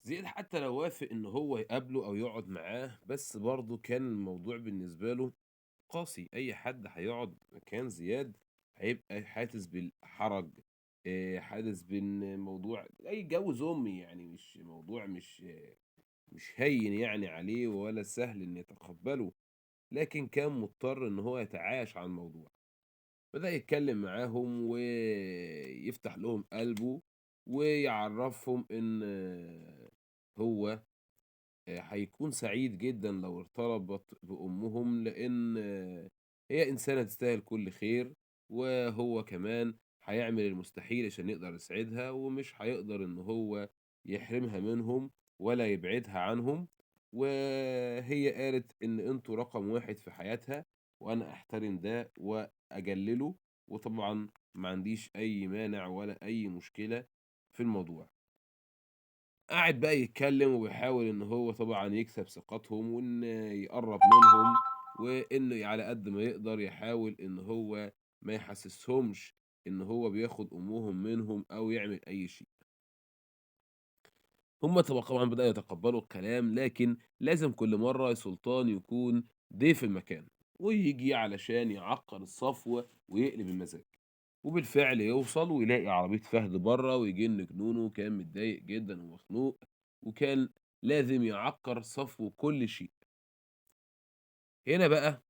زياد حتى لو وافق إن هو يقابله أو يقعد معاه، بس برضه كان الموضوع بالنسبة له قاسي. أي حد هيقعد مكان زياد هيبقى حاسس بالحرج، حاسس بإن موضوع أي جو زومي، يعني مش موضوع مش هين يعني عليه ولا سهل إنه يتقبّله، لكن كان مضطر إن هو يتعايش مع الموضوع. بدأ يتكلّم معاهم ويفتح لهم قلبه ويعرّفهم إن هو هيكون سعيد جدًا لو ارتبط بأمهم، لإن هي إنسانة تستاهل كل خير، وهو كمان هيعمل المستحيل عشان يقدر يسعدها، ومش هيقدر إن هو يحرمها منهم ولا يبعدها عنهم. وهي قالت إن أنتم رقم 1 في حياتها، وأنا أحترم ده وأجلّله، وطبعًا ما عنديش أي مانع ولا أي مشكلة في الموضوع. قعد بقى يتكلم وبيحاول إن هو طبعًا يكسب ثقتهم، وإن يقرّب منهم، وإنه على قد ما يقدر يحاول إن هو ما يحسسهمش إن هو بياخد أمهم منهم أو يعمل أي شيء. هم طبعًا بدأوا يتقبلوا الكلام، لكن لازم كل مرّة سلطان يكون ضيف المكان، وييجي علشان يعكّر الصفو ويقلب المزاج. وبالفعل يوصل ويلاقي عربية فهد برّه، ويجن جنونه، وكان متضايق جدًا ومخنوق، وكان لازم يعكّر صفو كل شيء. هنا بقى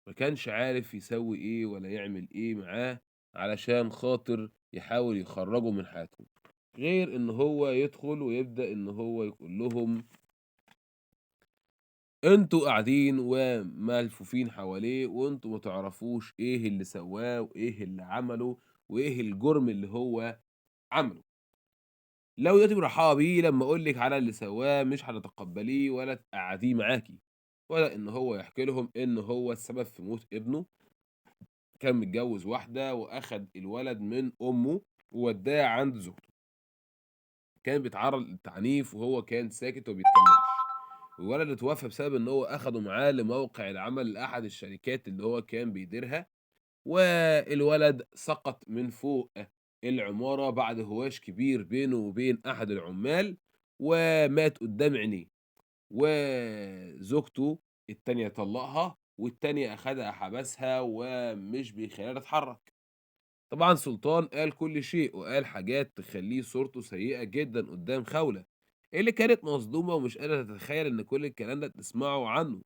ما كانش عارف يسوي إيه ولا يعمل إيه معاه علشان خاطر يحاول يخرّجه من حياتهم، غير إن هو يدخل ويبدأ إن هو يقول لهم: أنتم قاعدين وملفوفين حواليه، وأنتم ما تعرفوش إيه اللي سوّاه وإيه اللي عمله وإيه الجُرم اللي هو عمله. لو دلوقتي مرحّبة بيه لمّا أقول لِك على اللي سوّاه مش هتتقبّليه ولا تقعّديه معاكِ، ولا إن هو يحكي لهم إن هو السبب في موت ابنه. كان متجوّز واحدة وأخد الولد من أمه وودّاه عند زوجته، كان بيتعرّض للتعنيف وهو كان ساكت وما بيتكلّمش، والولد اتوفّى بسبب إن هو أخده معاه لموقع العمل لأحد الشركات اللي هو كان بيديرها، والولد سقط من فوق العمارة بعد هواش كبير بينه وبين أحد العمّال، ومات قدّام عينيه. وزوجته التانية طلّقها، والتاني أخدها حبسها ومش بيخلّيها تتحرّك. طبعًا سلطان قال كل شيء، وقال حاجات تخلّيه صورته سيئة جدًا قدّام خولة، اللي كانت مصدومة ومش قادرة تتخيّل إن كل الكلام ده تسمعه عنه.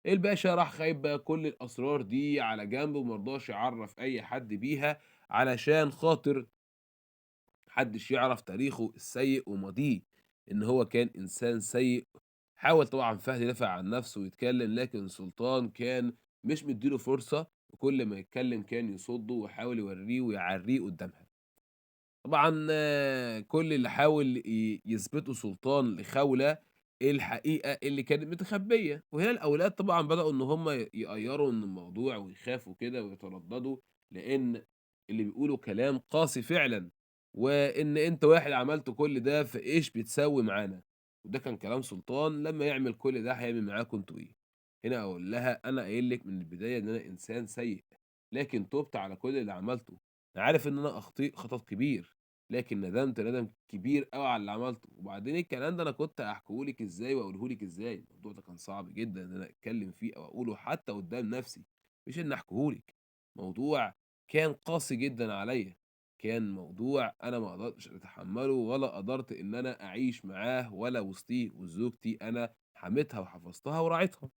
الباشا راح خايب بقى كل الأسرار دي على جنب، وما رضاش يعرّف أي حد بيها، علشان خاطر ما حدّش يعرف تاريخه السيء وماضيه، إن هو كان إنسان سيء. حاول طبعًا فهد يدافع عن نَفْسه ويتكلّم، لكن سلطان كان مش مدّي له فرصة، وكل ما يتكلّم كان يصُدّه ويحاول يورّيه ويعرّيه قدّامها. طبعًا كل اللي حاول يثبته سلطان لخولة الحقيقة اللي كانت متخبية، وهنا الأولاد طبعًا بدأوا إن هم يقيّروا من الموضوع ويخافوا كده ويترددوا، لإن اللي بيقولوا كلام قاسي فعلًا، وإن أنت واحد عملت كل ده فإيش بتسوي معانا؟ وده كان كلام سلطان، لمّا يعمل كل ده هيعمل معاكم أنتم إيه؟ هنا أقول لها: أنا قايل لِك من البداية إن أنا إنسان سيء، لكن تُبت على كل اللي عملته. أنا عارف إن أنا خطأ كبير، لكن ندمت ندم كبير أوي على اللي عملته. وبعدين الكلام ده أنا كنت هاحكيه لِك إزاي وأقوله لِك إزاي؟ الموضوع ده كان صعب جدًا إن أنا أتكلم فيه أو أقوله حتى قدّام نفسي، مش إني أحكيه لِك. موضوع كان قاسي جدًا عليَّ، كان موضوع أنا ما قدرتش أتحمّله ولا قدرت إن أنا أعيش معاه ولا وسطيه، وزوجتي أنا حميتها وحفظتها وراعيتها.